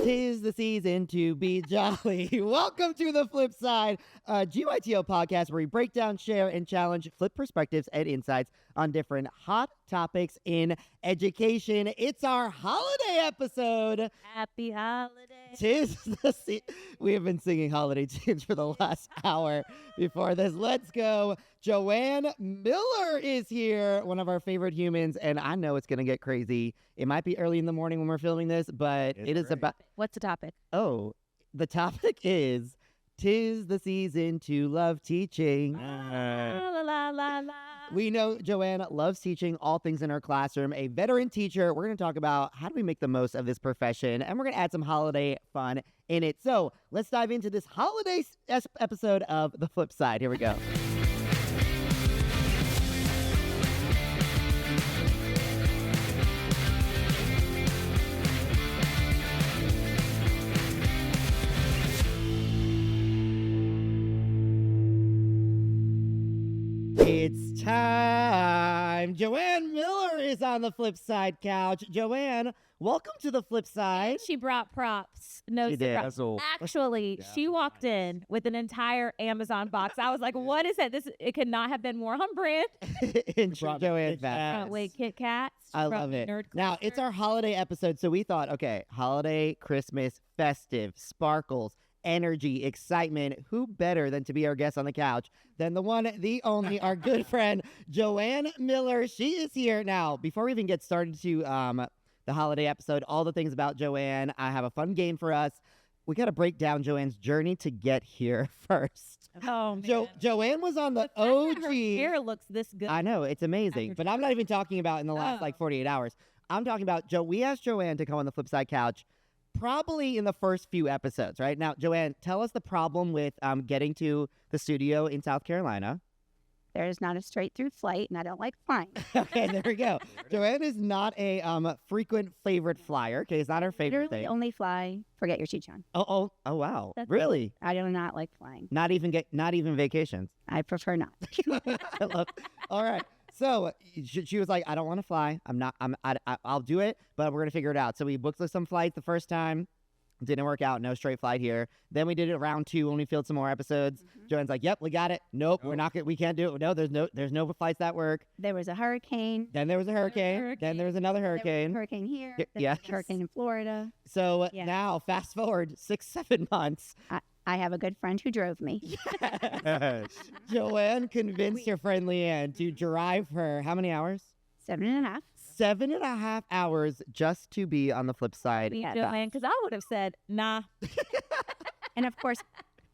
'Tis the season to be jolly. Welcome to the Flip Side, a GYTO podcast where we break down, share, and challenge flip perspectives and insights on different hot topics in education. It's our holiday episode. Happy holidays. 'Tis the We have been singing holiday tunes for the last hour before this. Let's go. Joanne Miller is here, one of our favorite humans, and I know it's going to get crazy. It might be early in the morning when we're filming this, but it is about... What's the topic? Oh, the topic is 'tis the season to love teaching. La, la, la, la. We know Joanne loves teaching all things in her classroom, a veteran teacher. We're going to talk about how do we make the most of this profession, and we're going to add some holiday fun in it. So let's dive into this holiday episode of The Flip Side. Here we go. It's time. Joanne Miller is on the Flip Side couch. Joanne, welcome to the Flip Side. She brought props. No She did. surprise. Actually, she walked in with an entire Amazon box. I was like, what is that? It could not have been more on brand. In Joanne's back. Wait, Kit Kats. I love it. Now, it's our holiday episode, so we thought, okay, holiday, Christmas, festive, sparkles, energy, excitement. Who better than to be our guest on the couch than the one, the only, our good friend, Joanne Miller. She is here. Now, before we even get started to the holiday episode, all the things about Joanne, I have a fun game for us. We got to break down Joanne's journey to get here first. Oh, man. Joanne was on the fact OG. that her hair looks this good. I know, it's amazing. But I'm not even talking about in the last 48 hours. I'm talking about we asked Joanne to come on the Flip Side couch probably in the first few episodes, right? Now, Joanne, tell us the problem with getting to the studio in South Carolina. There is not a straight through flight, and I don't like flying. Okay, there we go. Joanne is not a frequent favorite flyer. Okay, it's not her favorite Literally thing. only fly, forget your chichon. Oh, wow. That's Really? I do not like flying. Not even vacations. I prefer not. I love. All right. So she was like, I don't want to fly. I'll do it, but we're going to figure it out. So we booked some flights the first time. Didn't work out. No straight flight here. Then we did it round 2 when we filmed some more episodes. Joanne's like, yep, we got it. Nope, we're not. We can't do it. No, there's no flights that work. There was a hurricane. Then there was a hurricane. Then there was another There was hurricane. a hurricane here. Y- There yes. was a hurricane in Florida. So Yeah. now, fast forward 6-7 months. I have a good friend who drove me. Joanne convinced her friend Leanne to drive her how many hours? 7.5. 7.5 hours just to be on the Flip Side. Me, Joanne, because I would have said, nah. And of course,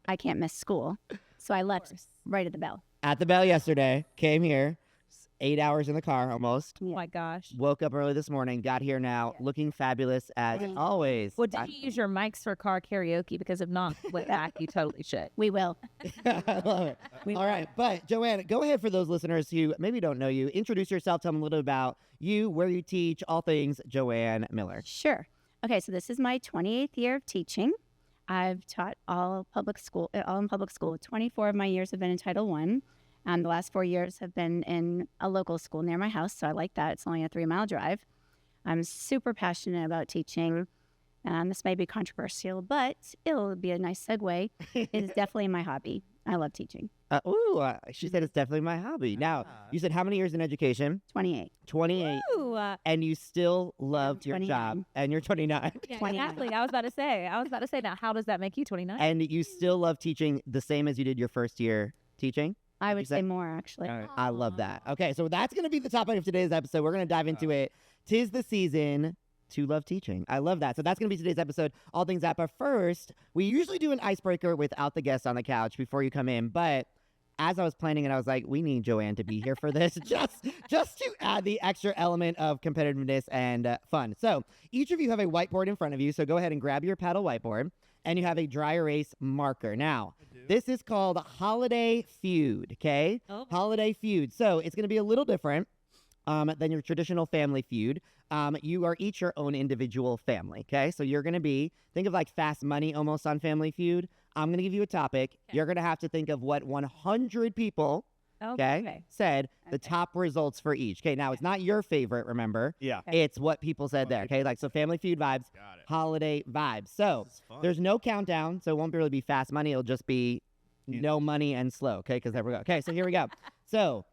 I can't miss school. So I left right at the bell. At the bell yesterday, came here, 8 hours in the car almost. Oh, my gosh. Woke up early this morning, got here now, looking fabulous as always. Well, did you use your mics for car karaoke? Because if not, with that, you totally should. We will. I love it. All right, but Joanne, go ahead for those listeners who maybe don't know you. Introduce yourself, tell them a little about you, where you teach, all things Joanne Miller. Sure. Okay, so this is my 28th year of teaching. I've taught all in public school. 24 of my years have been in Title I. The last 4 years have been in a local school near my house, so I like that. It's only a 3-mile drive. I'm super passionate about teaching. This may be controversial, but it'll be a nice segue. It is definitely my hobby. I love teaching. She said it's definitely my hobby. Now, you said how many years in education? 28. 28. Ooh, And you still loved your 29. job. And you're 29. yeah, 29. exactly. I was about to say, now, how does that make you 29? And you still love teaching the same as you did your first year teaching? I would Is that- say more, actually. I love that. Okay, so that's going to be the topic of today's episode. We're going to dive into it. 'Tis the season to love teaching. I love that. So that's going to be today's episode, all things that. But first, we usually do an icebreaker without the guest on the couch before you come in. But as I was planning it, I was like, we need Joanne to be here for this, just to add the extra element of competitiveness and fun. So each of you have a whiteboard in front of you. So go ahead and grab your paddle whiteboard. And you have a dry erase marker. Now, this is called Holiday Feud, okay? Oh. Holiday Feud. So it's going to be a little different than your traditional family feud. You are each your own individual family, okay? So you're going to think of like Fast Money almost on Family Feud. I'm going to give you a topic. Okay. You're going to have to think of what 100 people Okay. said the Okay. top results for each. Okay, now it's not your favorite, remember? Yeah. Okay. It's what people said there. Okay, like so Family Feud vibes, Got it. holiday vibes. So This is fun. there's no countdown, so it won't really be fast money. It'll just be no money and slow. Okay, because there we go. Okay, so here we go. So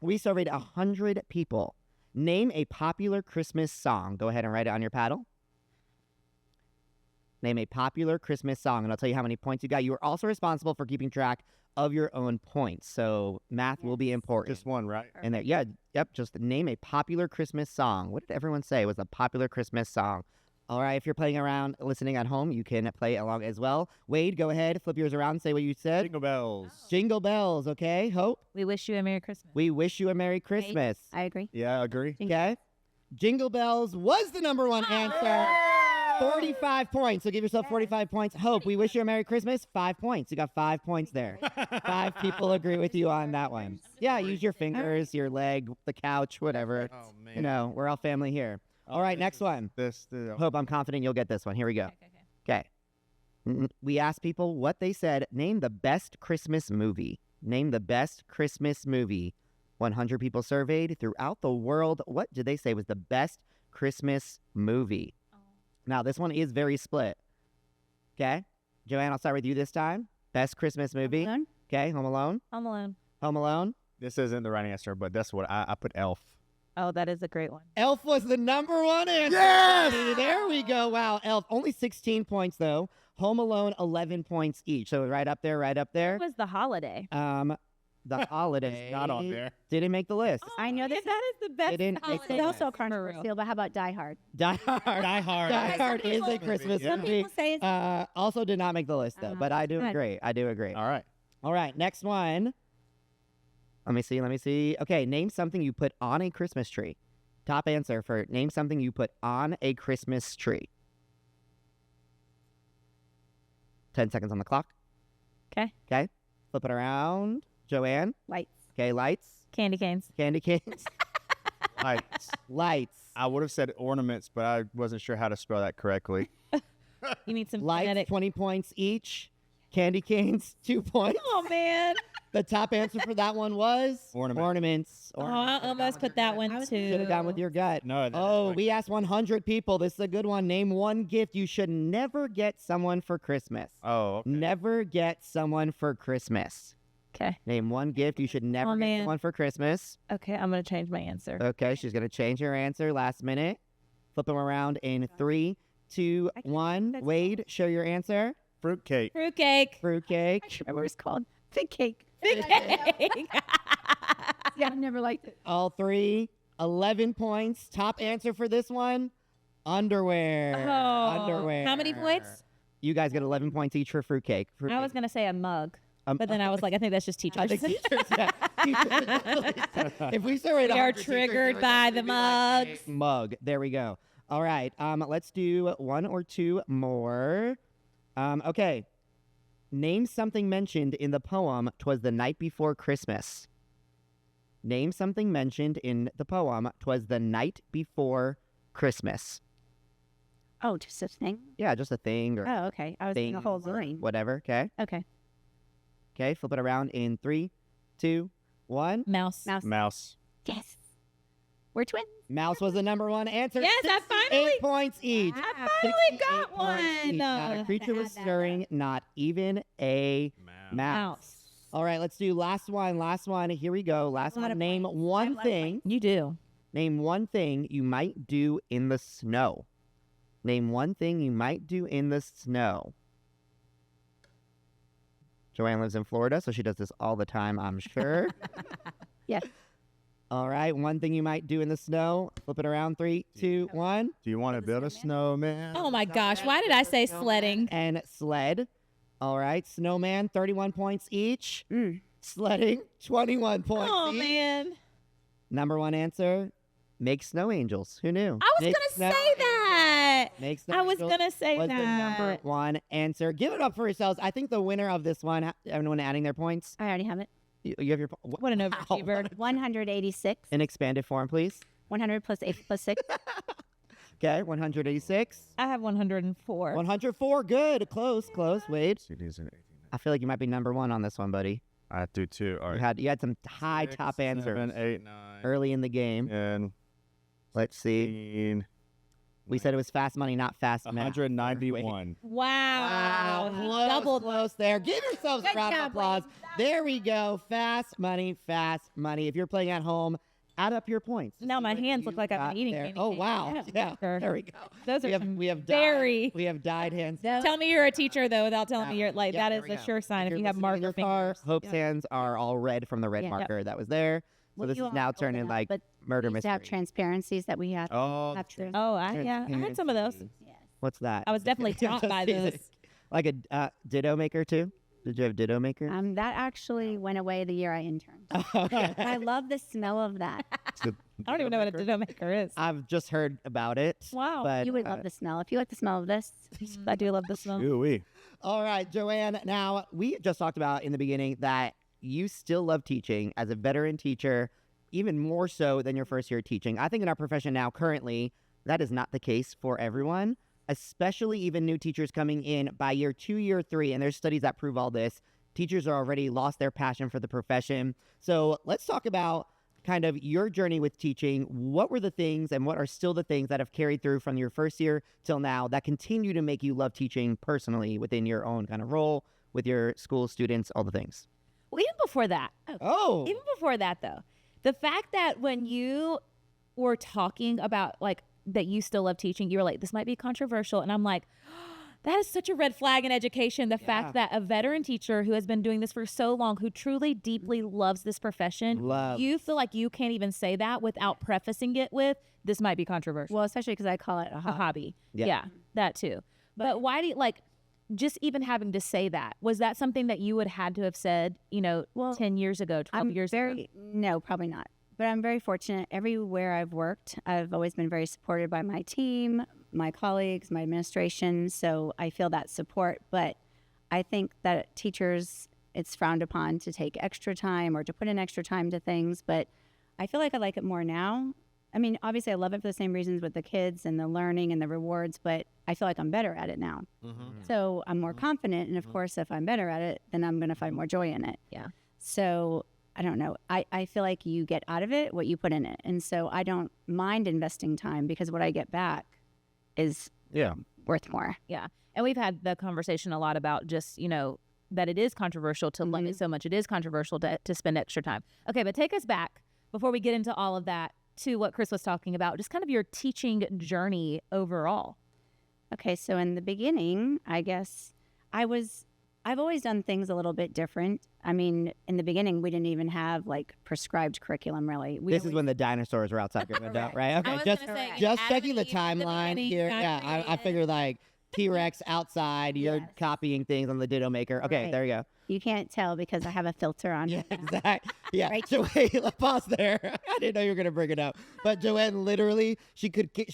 we surveyed 100 people. Name a popular Christmas song. Go ahead and write it on your paddle. Name a popular Christmas song, and I'll tell you how many points you got. You are also responsible for keeping track of your own points, so math will be important. Just one, right? And there, yeah, yep. Just name a popular Christmas song. What did everyone say was a popular Christmas song? All right, if you're playing around, listening at home, you can play along as well. Wade, go ahead, flip yours around, and say what you said. Jingle bells. Jingle bells, okay? Hope, We wish you a Merry Christmas. we wish you a Merry Christmas. I agree. Yeah, I agree. Okay? Jingle bells was the number one answer. 45 points. So give yourself 45 points. Hope, we wish you a Merry Christmas. 5 points. You got 5 points there. 5 people agree with you on that one. Yeah, use your fingers, your leg, the couch, whatever. Oh man. You know, we're all family here. All right, next one. Hope, I'm confident you'll get this one. Here we go. Okay. We asked people what they said. Name the best Christmas movie. Name the best Christmas movie. 100 people surveyed throughout the world. What did they say was the best Christmas movie? Now, this one is very split. Okay? Joanne, I'll start with you this time. Best Christmas movie. Alone? Okay, Home Alone. Home Alone. Home Alone. This isn't the right answer, but that's what I put Elf. Oh, that is a great one. Elf was the number one answer. Yes! There we go. Wow, Elf. Only 16 points, though. Home Alone, 11 points each. So right up there, right up there. What was the holiday? The holiday. It's not on there. Didn't make the list. I know that that is the best They didn't make holiday. It's also For real. controversial, but how about Die Hard? Die Hard. Die Hard. Die Hard is a people- Christmas Yeah. movie. People say it's Also did not make the list, though, but I do Good. agree. I do agree. All right. All right, next one. Let me see. Okay, name something you put on a Christmas tree. Top answer for name something you put on a Christmas tree. 10 seconds on the clock. 'Kay. Okay. Flip it around. Joanne. lights. Okay, lights. Candy canes. Candy canes. Lights. Lights. I would have said ornaments, but I wasn't sure how to spell that correctly. You need some Lights, genetic. 20 points each. Candy canes, 2 points. Oh man. The top answer for that one was Ornament. ornaments. Oh, I almost put that one too. Should have gone with your gut. No. Oh, we asked 100 people. This is a good one. Name one gift you should never get someone for Christmas. Oh. Okay. Never get someone for Christmas. Okay. Name one gift you should never Oh, get man. someone for Christmas. Okay, I'm gonna change my answer. Okay, she's going to change her answer last minute. Flip them around in 3, 2, I can't 1. that's Wade, share your answer. Fruitcake. Fruitcake. Fruitcake. I can't remember what it's called. Fig cake. Fig cake. Yeah, I've never liked it. All 3. 11 points. Top answer for this one. Underwear. Oh, Underwear. how many points? You guys get 11 points each for fruitcake. I was gonna say a mug, but then I was like, I think that's just teachers. I think teachers, yeah. If we surveyed We are 100 teachers, triggered they're by gonna the be like, mugs. Mug. There we go. All right. Let's do 1 or 2 more. Okay. Name something mentioned in the poem "'Twas the Night Before Christmas." Name something mentioned in the poem "'Twas the Night Before Christmas." Oh, just a thing? Yeah, just a thing or Oh, okay. I was in thing a whole or line. whatever. Okay. Okay. Okay. Flip it around in 3, 2, 1. Mouse. Mouse. Mouse. Yes. We're twins. Mouse was the number one answer. Yes, I 68 finally- points each. I finally got 68 points each. one. Not a creature was Had that. stirring, not even a mouse. Mouse. All right, let's do last one. Last one. Here we go. Last A lot one. of Name points. one I love thing. You do. Name one thing you might do in the snow. Name one thing you might do in the snow. Joanne lives in Florida, so she does this all the time, I'm sure. Yes. All right, one thing you might do in the snow. Flip it around. 3, 2, 1. Do you want to build a snowman? snowman? Oh my gosh, why did I say sledding? And sled. All right, snowman, 31 points each. Mm. Sledding, 21 points Oh each. man. Number one answer, make snow angels. Who knew? I was Make gonna snow say that. angels. Make snow I was angels gonna say was the number that. one answer. Give it up for yourselves. I think the winner of this one, everyone adding their points. I already have it. You have your What an overachiever. 186. in expanded form, please. 100 plus 8 plus 6. Okay, 186. I have 104. 104, good. Close. Wade, CDs and 18. I feel like you might be number one on this one, buddy. I do too. All You right. had some high 6, top answers 7, 8, 9, early in the game. 10, Let's see. 15, We said it was fast money, not fast math. 191. Wow. Close, Double. close there. Give yourselves a Good round of job, applause. There we go. Fast money, fast money. If you're playing at home, add up your points. Now my What hands you look like I've got been eating there. candy Oh, cane. wow. Yeah, Sure. there we go. Those are We have very. dyed hands. Tell me you're a teacher though, without telling me you're like Yeah, that there is we a go. sure sign if you're you have listening in marker your car, fingers. Hope's hands are all red from the red Yeah. marker that was there. So Well, this you is all now know turning that, like but murder we used to have mystery. transparencies that we had. Oh, have to. Oh, I had some of those. Yes. What's that? I was definitely taught by those. Like a ditto maker too? Did you have ditto maker? That actually went away the year I interned. Okay. I love the smell of that. I don't even know what a ditto maker is. I've just heard about it. Wow. But You would love the smell. If you like the smell of this, I do love the smell. Ooh-wee. all right, Joanne. Now, we just talked about in the beginning that you still love teaching as a veteran teacher, even more so than your first year teaching. I think in our profession now, currently, that is not the case for everyone, especially even new teachers coming in by year 2, year 3. And there's studies that prove all this. Teachers are already lost their passion for the profession. So let's talk about kind of your journey with teaching. What were the things and what are still the things that have carried through from your first year till now that continue to make you love teaching personally within your own kind of role with your school students, all the things? Well, even before that. Oh, Even before that, though, the fact that when you were talking about like that you still love teaching, you were like, this might be controversial. And I'm like, that is such a red flag in education. The fact that a veteran teacher who has been doing this for so long, who truly deeply loves this profession, you feel like you can't even say that without prefacing it with, this might be controversial. well, especially because I call it a A hobby. hobby. Yeah. Yeah, that too. But why do you like just even having to say that? Was that something that you would had to have said, 10 years ago, 12 years ago? No, probably not. But I'm very fortunate. Everywhere I've worked, I've always been very supported by my team, my colleagues, my administration. So I feel that support. But I think that teachers, it's frowned upon to take extra time or to put in extra time to things. But I feel like I like it more now. I mean, obviously, I love it for the same reasons with the kids and the learning and the rewards, but I feel like I'm better at it now. So I'm more confident. And of course, if I'm better at it, then I'm going to find more joy in it. Yeah. So I don't know. I feel like you get out of it what you put in it. And so I don't mind investing time because what I get back is worth more. Yeah. And we've had the conversation a lot about just, that it is controversial to love it so much. It is controversial to spend extra time. Okay, but take us back before we get into all of that to what Chris was talking about, just kind of your teaching journey overall. Okay, so in the beginning, I guess I've always done things a little bit different. I mean, in the beginning, we didn't even have like prescribed curriculum really. this is when the dinosaurs were outside your window, right? Okay, just checking the timeline here. Yeah, I figured like T-Rex outside, you're copying things on the Ditto Maker. Okay, Right. there you go. You can't tell because I have a filter on. Yeah, right now. exactly. Yeah. Right. So wait, let's pause there. I didn't know you were gonna bring it up, but Joanne literally, she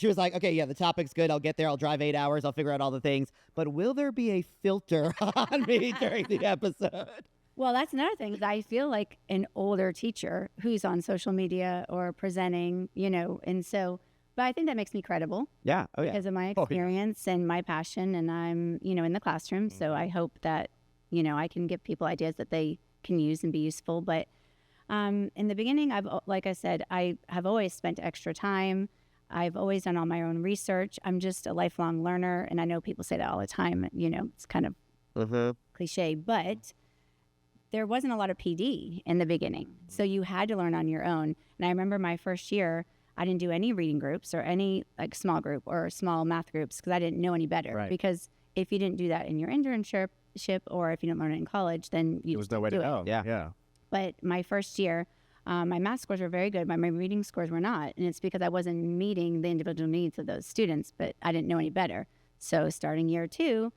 was like, okay, yeah, the topic's good. I'll get there. I'll drive 8 hours. I'll figure out all the things. But will there be a filter on me during the episode? Well, that's another thing. Is I feel like an older teacher who's on social media or presenting, and so. But I think that makes me credible Yeah. Oh yeah. because of my experience and my passion, and I'm, in the classroom. So I hope that, I can give people ideas that they can use and be useful. But in the beginning, like I said, I have always spent extra time. I've always done all my own research. I'm just a lifelong learner, and I know people say that all the time. It's kind of cliche, but there wasn't a lot of PD in the beginning, so you had to learn on your own. And I remember my first year, I didn't do any reading groups or any like small group or small math groups because I didn't know any better. Right. Because if you didn't do that in your internship or if you didn't learn it in college, then you There was just no way to do it. know. Yeah. Yeah. But my first year, my math scores were very good. My reading scores were not. And it's because I wasn't meeting the individual needs of those students, but I didn't know any better. So starting year 2,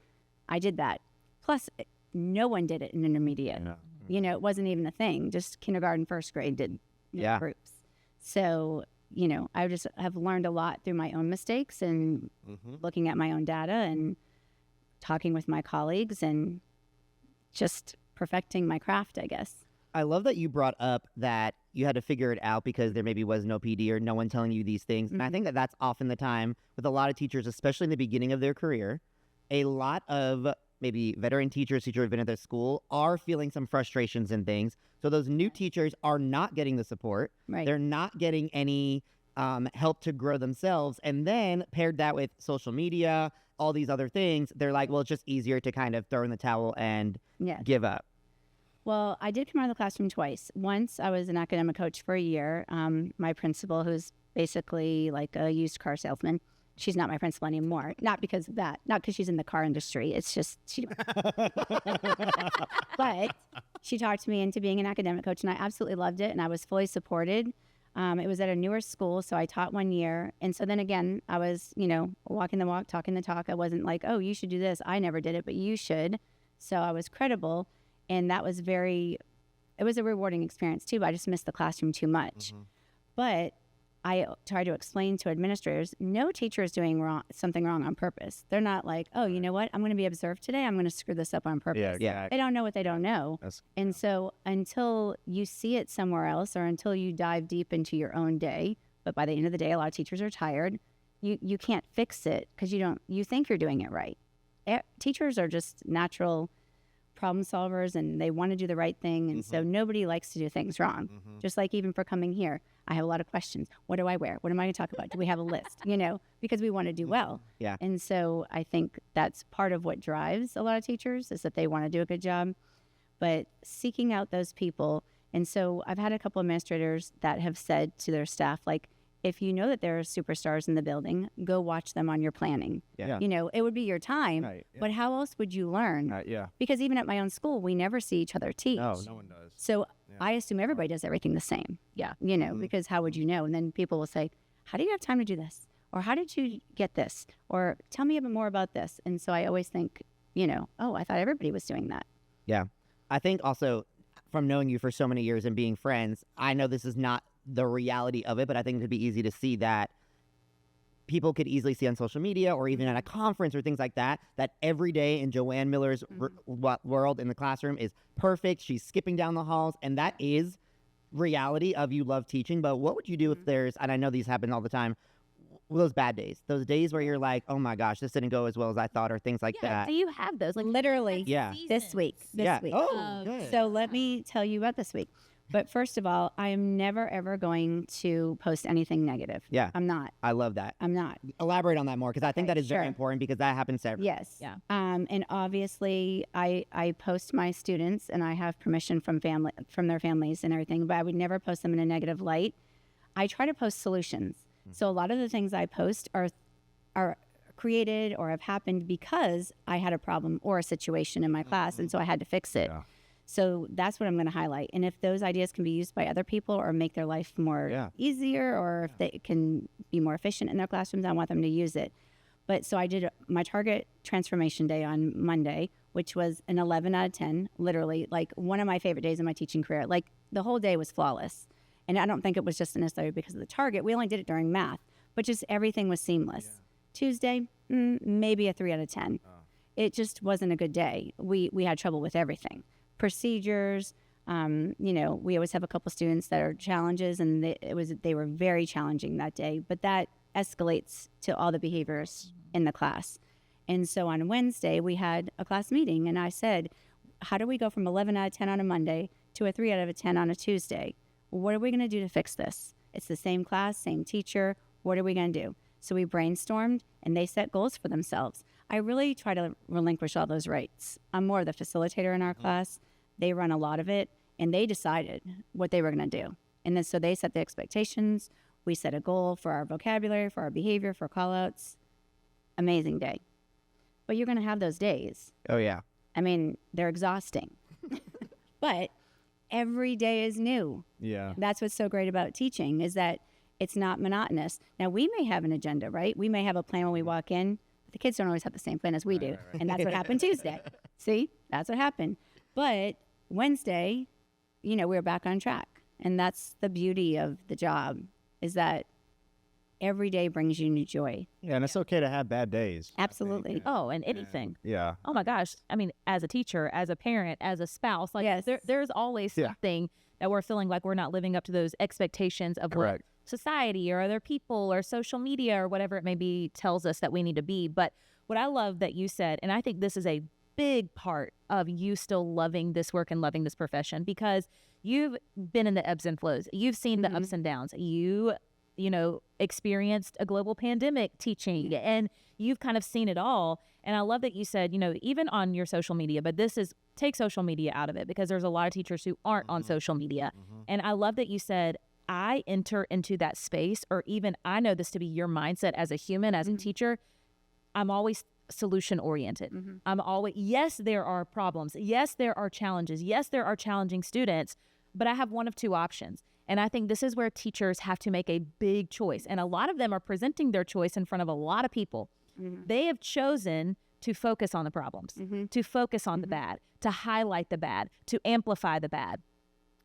I did that. Plus, no one did it in intermediate. Yeah. It wasn't even a thing. Just kindergarten, first grade did Yeah. groups. So, I just have learned a lot through my own mistakes and looking at my own data and talking with my colleagues and just perfecting my craft, I guess. I love that you brought up that you had to figure it out because there maybe was no PD or no one telling you these things. And I think that that's often the time with a lot of teachers, especially in the beginning of their career. A lot of maybe veteran teachers who have been at their school are feeling some frustrations and things. So those new teachers are not getting the support. Right. They're not getting any help to grow themselves. And then paired that with social media, all these other things, they're like, well, it's just easier to kind of throw in the towel and Yes. give up. Well, I did come out of the classroom twice. Once I was an academic coach for a year. My principal, who's basically like a used car salesman, she's not my principal anymore. Not because of that. Not because she's in the car industry. It's just she. But she talked me into being an academic coach, and I absolutely loved it, and I was fully supported. It was at a newer school, so I taught 1 year. And so then again, I was, walking the walk, talking the talk. I wasn't like, oh, you should do this. I never did it, but you should. So I was credible. And that was it was a rewarding experience too, but I just missed the classroom too much. But I try to explain to administrators, no teacher is doing something wrong on purpose. They're not like, oh, you know what? I'm going to be observed today. I'm going to screw this up on purpose. Yeah. They don't know what they don't know. And so until you see it somewhere else or until you dive deep into your own day, but by the end of the day, a lot of teachers are tired, you can't fix it because you think you're doing it right. Teachers are just natural problem solvers and they want to do the right thing. And so nobody likes to do things wrong. Just like even for coming here, I have a lot of questions. What do I wear? What am I going to talk about? Do we have a list? Because we want to do well. Yeah. And so I think that's part of what drives a lot of teachers is that they want to do a good job, but seeking out those people. And so I've had a couple administrators that have said to their staff, like, if you know that there are superstars in the building, go watch them on your planning. Yeah. It would be your time, Right, yeah. but how else would you learn? Yeah. Because even at my own school, we never see each other teach. No one does. So Yeah. I assume everybody does everything the same. Yeah. Because how would you know? And then people will say, how do you have time to do this? Or how did you get this? Or tell me a bit more about this. And so I always think, oh, I thought everybody was doing that. Yeah. I think also from knowing you for so many years and being friends, I know this is not the reality of it, but I think it'd be easy to see that people could easily see on social media or even at a conference or things like that every day in Joanne Miller's world in the classroom is perfect. She's skipping down the halls, and that is reality of you love teaching. But what would you do if there's, and I know these happen all the time, those bad days, those days where you're like, oh my gosh, this didn't go as well as I thought, or things like that. So you have those, like Literally, Yeah. this week. Oh, good. So let me tell you about this week. But first of all, I am never, ever going to post anything negative. Yeah. I'm not. I love that. I'm not. Elaborate on that more, because I think Okay, that is very sure. important, because that happens to everyone. Yes. Yeah. And obviously, I post my students, and I have permission from their families and everything. But I would never post them in a negative light. I try to post solutions. So a lot of the things I post are created or have happened because I had a problem or a situation in my class, and so I had to fix it. Yeah. So that's what I'm going to highlight. And if those ideas can be used by other people or make their life more easier, or if they can be more efficient in their classrooms, I want them to use it. But so I did my target transformation day on Monday, which was an 11 out of 10, literally like one of my favorite days in my teaching career. Like the whole day was flawless. And I don't think it was just necessarily because of the target. We only did it during math, but just everything was seamless. Tuesday, maybe a 3 out of 10. It just wasn't a good day. We had trouble with everything. Procedures, we always have a couple students that are challenges, and they were very challenging that day, but that escalates to all the behaviors in the class. And so on Wednesday, we had a class meeting, and I said, how do we go from 11 out of 10 on a Monday to a 3 out of 10 on a Tuesday? What are we going to do to fix this? It's the same class, same teacher. What are we going to do? So we brainstormed, and they set goals for themselves. I really try to relinquish all those rights. I'm more the facilitator in our class. They run a lot of it, and they decided what they were going to do. And then so they set the expectations. We set a goal for our vocabulary, for our behavior, for call-outs. Amazing day. But you're going to have those days. Oh, yeah. I mean, they're exhausting. But every day is new. Yeah. That's what's so great about teaching, is that it's not monotonous. Now, we may have an agenda, right? We may have a plan when we walk in. The kids don't always have the same plan as we do. And that's what happened Tuesday. See, that's what happened. But Wednesday, we're back on track. And that's the beauty of the job, is that every day brings you new joy. Yeah, and it's okay to have bad days. I think. Absolutely. Oh, and anything. Yeah. Oh my gosh. I mean, as a teacher, as a parent, as a spouse, like Yes. there's always Yeah. something that we're feeling like we're not living up to those expectations of what Correct. society or other people or social media or whatever it may be tells us that we need to be. But what I love that you said, and I think this is a big part of you still loving this work and loving this profession, because you've been in the ebbs and flows. You've seen the ups and downs. You experienced a global pandemic teaching, and you've kind of seen it all. And I love that you said, even on your social media, but take social media out of it, because there's a lot of teachers who aren't on social media. And I love that you said, I enter into that space, or even I know this to be your mindset as a human, as a teacher. I'm always solution oriented. I'm always, yes, there are problems. Yes, there are challenges. Yes, there are challenging students, but I have one of two options. And I think this is where teachers have to make a big choice. And a lot of them are presenting their choice in front of a lot of people. They have chosen to focus on the problems, to focus on the bad, to highlight the bad, to amplify the bad.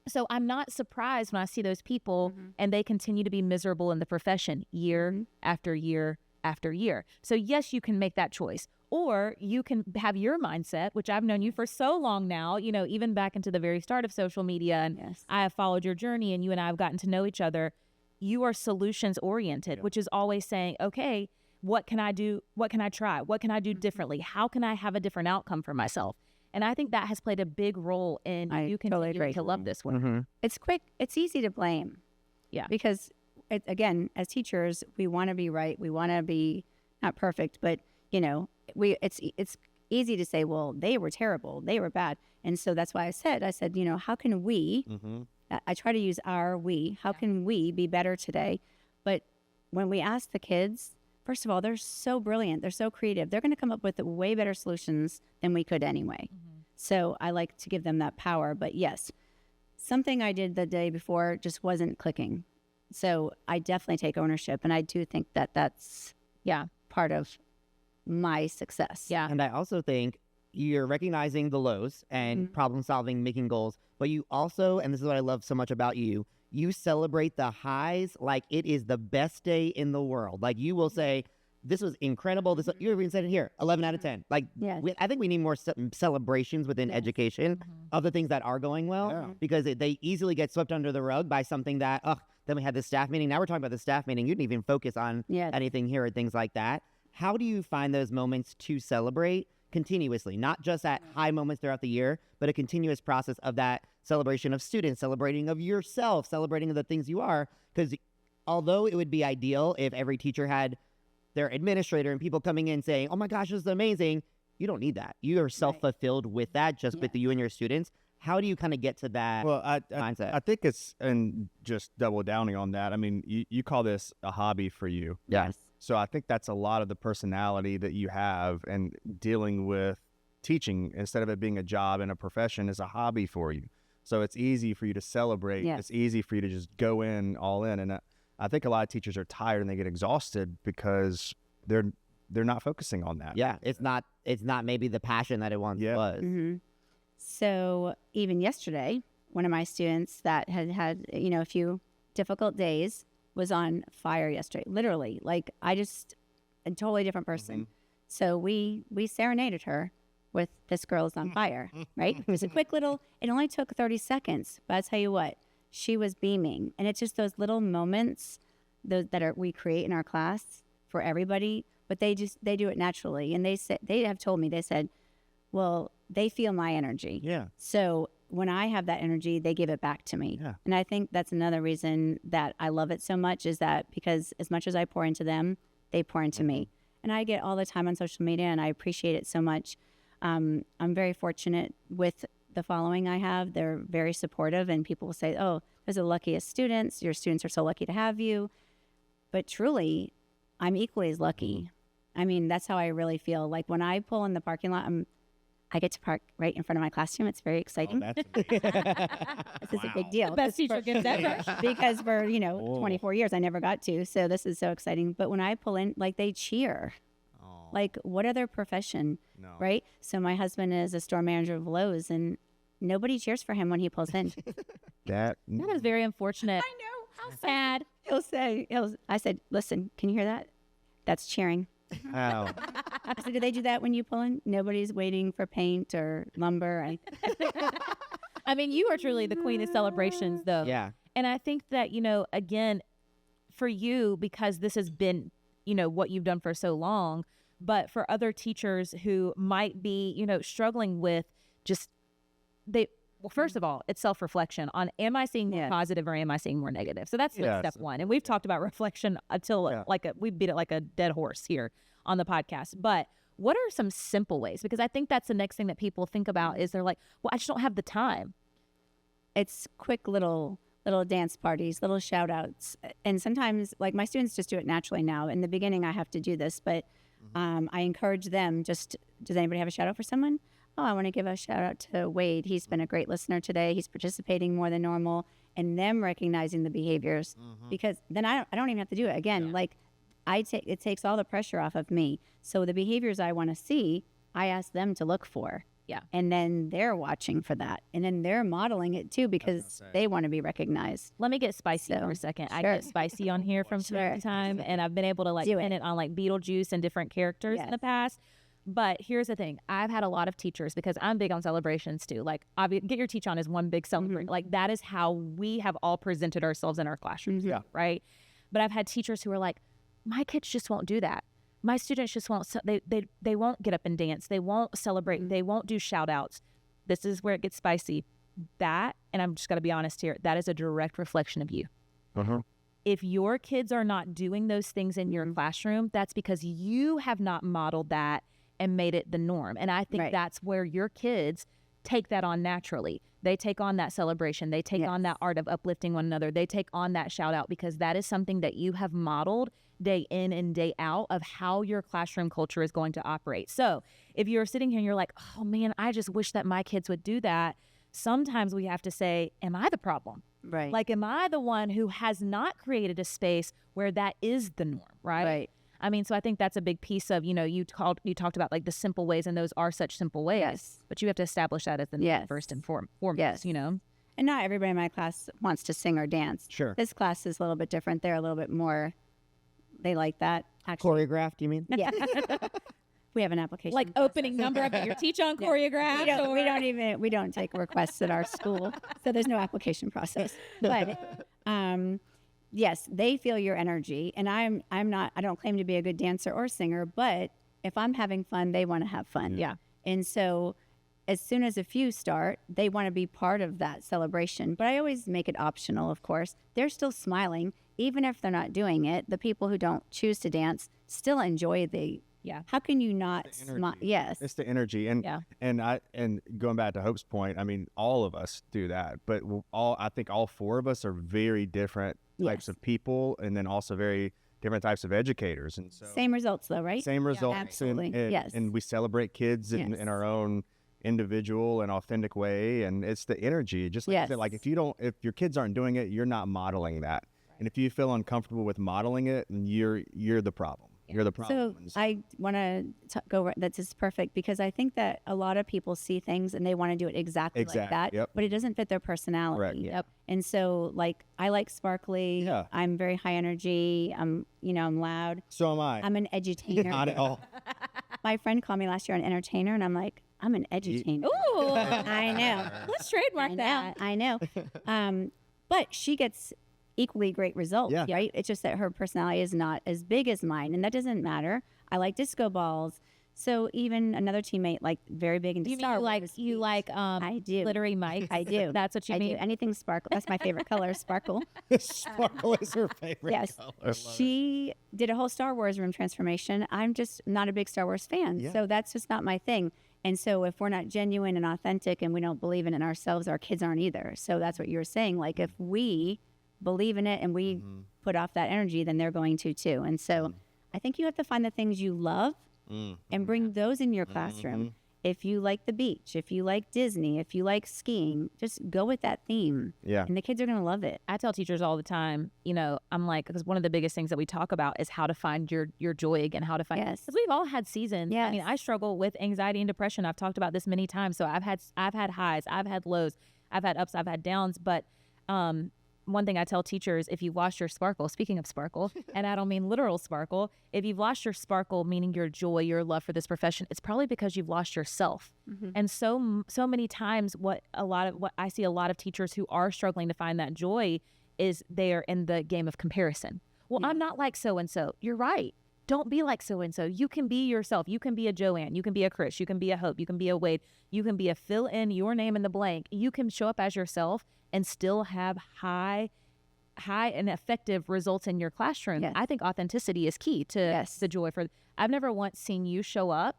So I'm not surprised when I see those people and they continue to be miserable in the profession year after year after year. So yes, you can make that choice. Or you can have your mindset, which I've known you for so long now, even back into the very start of social media. And I have followed your journey, and you and I have gotten to know each other. You are solutions oriented, which is always saying, okay, what can I do? What can I try? What can I do differently? How can I have a different outcome for myself? And I think that has played a big role in you continuing to love this work. It's quick. It's easy to blame. Yeah. Because, again, as teachers, we want to be right. We want to be not perfect, but, it's easy to say, well, they were terrible. They were bad. And so that's why I said, how can we, I try to use how can we be better today? But when we ask the kids, first of all, they're so brilliant. They're so creative. They're going to come up with way better solutions than we could anyway. So I like to give them that power. But yes, something I did the day before just wasn't clicking. So I definitely take ownership. And I do think that that's part of my success. Yeah. And I also think you're recognizing the lows and problem solving, making goals, but you also, and this is what I love so much about you, you celebrate the highs like it is the best day in the world. Like you will say, this was incredible. You even said it here, 11 out of 10. Like, I think we need more celebrations within education of the things that are going well, because they easily get swept under the rug by something that, then we had the staff meeting. Now we're talking about the staff meeting. You didn't even focus on anything here or things like that. How do you find those moments to celebrate continuously, not just at high moments throughout the year, but a continuous process of that celebration of students, celebrating of yourself, celebrating of the things you are? Because although it would be ideal if every teacher had their administrator and people coming in saying, oh my gosh, this is amazing, you don't need that. You are self-fulfilled with that, just with you and your students. How do you kind of get to that mindset? I think it's, and just double downing on that, I mean, you call this a hobby for you. Yes. So I think that's a lot of the personality that you have, and dealing with teaching instead of it being a job and a profession is a hobby for you. So it's easy for you to celebrate. It's easy for you to just go in all in. And I think a lot of teachers are tired and they get exhausted because they're not focusing on that. Yeah, it's not maybe the passion that it once was. So even yesterday, one of my students that had a few difficult days was on fire yesterday, literally. Like, a totally different person. So we serenaded her with "This Girl's on Fire," right? It was a quick it only took 30 seconds, but I tell you what, she was beaming. And it's just those little moments we create in our class for everybody, but they do it naturally. And they have told me, they said, well, they feel my energy. Yeah. So when I have that energy, they give it back to me. Yeah. And I think that's another reason that I love it so much, is that because as much as I pour into them, they pour into me. And I get all the time on social media, and I appreciate it so much. I'm very fortunate with the following I have. They're very supportive, and people will say, oh, those are the luckiest students. Your students are so lucky to have you. But truly, I'm equally as lucky. I mean, that's how I really feel. Like when I pull in the parking lot, I get to park right in front of my classroom. It's very exciting. Oh, This is a big deal. Best teacher gets ever. Because for, 24 years, I never got to. So this is so exciting. But when I pull in, like, they cheer. Like, what other profession, right? So my husband is a store manager of Lowe's, and nobody cheers for him when he pulls in. That is very unfortunate. I know. How sad. I said, listen, can you hear that? That's cheering. Wow. I said, do they do that when you pull in? Nobody's waiting for paint or lumber or anything. I mean, you are truly the queen of celebrations, though. Yeah. And I think that, again, for you, because this has been, what you've done for so long, But for other teachers who might be, struggling with just well, first of all, it's self-reflection on, am I seeing more positive or am I seeing more negative? So that's step one. And we've talked about reflection until we beat it like a dead horse here on the podcast. But what are some simple ways? Because I think that's the next thing that people think about is they're like, well, I just don't have the time. It's quick little dance parties, little shout outs. And sometimes like my students just do it naturally now. In the beginning, I have to do this, but I encourage them does anybody have a shout out for someone? Oh, I want to give a shout out to Wade. He's been a great listener today. He's participating more than normal, and them recognizing the behaviors, because then I don't even have to do it again. Like it takes all the pressure off of me. So the behaviors I want to see, I ask them to look for. Yeah. And then they're watching for that. And then they're modeling it too, because they want to be recognized. Let me get spicy for a second. I get spicy on here from time to time, and I've been able to pin it on Beetlejuice and different characters in the past. But here's the thing. I've had a lot of teachers, because I'm big on celebrations too. Get Your Teach On is one big celebration. That is how we have all presented ourselves in our classrooms. Yeah. Right. But I've had teachers who are like, my kids just won't do that. My students just won't. They won't get up and dance. They won't celebrate. They won't do shout outs. This is where it gets spicy. That, and I'm just going to be honest here, that is a direct reflection of you. If your kids are not doing those things in your classroom, that's because you have not modeled that and made it the norm. And I think that's where your kids take that on naturally. They take on that celebration. They take on that art of uplifting one another. They take on that shout out, because that is something that you have modeled day in and day out of how your classroom culture is going to operate. So if you're sitting here and you're like, oh man, I just wish that my kids would do that. Sometimes we have to say, am I the problem? Right. Am I the one who has not created a space where that is the norm? Right. I mean, so I think that's a big piece of, you talked about the simple ways, and those are such simple ways, but you have to establish that as the first and foremost, And not everybody in my class wants to sing or dance. Sure. This class is a little bit different. They're a little bit more, they like that. Actually. Choreographed, you mean? Yeah. We have an application. Opening number of your Teach On choreographed. We don't take requests at our school, so there's no application process. But yes, they feel your energy, and I don't claim to be a good dancer or singer, but if I'm having fun, they want to have fun. Yeah. And so as soon as a few start, they want to be part of that celebration. But I always make it optional, of course. They're still smiling, even if they're not doing it. The people who don't choose to dance still enjoy how can you not smile? Yes. It's the energy. And going back to Hope's point, I mean, all of us do that, but I think all four of us are very different types of people, and then also very different types of educators. And so same results though, right? Same results. Absolutely. And we celebrate kids in our own individual and authentic way, and it's the energy. Just like I said, if your kids aren't doing it, you're not modeling that. And if you feel uncomfortable with modeling it, you're the problem. You're the problem. So I want to go. That's just perfect, because I think that a lot of people see things and they want to do it exactly like that, but it doesn't fit their personality. Correct. Yep. And so, I like sparkly. Yeah. I'm very high energy. I'm loud. So am I. I'm an edutainer. Not at all. My friend called me last year an entertainer, and I'm like, I'm an edutainer. Ooh. I know. Let's trademark that. I know. But she gets equally great results, right? It's just that her personality is not as big as mine, and that doesn't matter. I like disco balls. So even another teammate, very big into Star Wars. You like I do. glittery mics? I do. That's what you mean? I do. Anything sparkle. That's my favorite color, sparkle. Sparkle is her favorite color. She did a whole Star Wars room transformation. I'm just not a big Star Wars fan, so that's just not my thing. And so if we're not genuine and authentic and we don't believe in it ourselves, our kids aren't either. So that's what you were saying. If we believe in it and we put off that energy, then they're going to too. And so I think you have to find the things you love and bring those in your classroom. If you like the beach, if you like Disney, if you like skiing, just go with that theme. Yeah. And the kids are going to love it. I tell teachers all the time, I'm because one of the biggest things that we talk about is how to find your joy again, how to find, because we've all had seasons. Yes. I mean, I struggle with anxiety and depression. I've talked about this many times. So I've had highs, I've had lows, I've had ups, I've had downs, but, one thing I tell teachers, if you've lost your sparkle, speaking of sparkle, and I don't mean literal sparkle, if you've lost your sparkle, meaning your joy, your love for this profession, it's probably because you've lost yourself. And so many times what I see a lot of teachers who are struggling to find that joy is they are in the game of comparison. Well, I'm not like so-and-so. You're right. don't be like so-and-so. You can be yourself. You can be a Joanne. You can be a Chris. You can be a Hope. You can be a Wade. You can be a fill in your name in the blank. You can show up as yourself and still have high and effective results in your classroom. Yes. I think authenticity is key to the joy for. I've never once seen you show up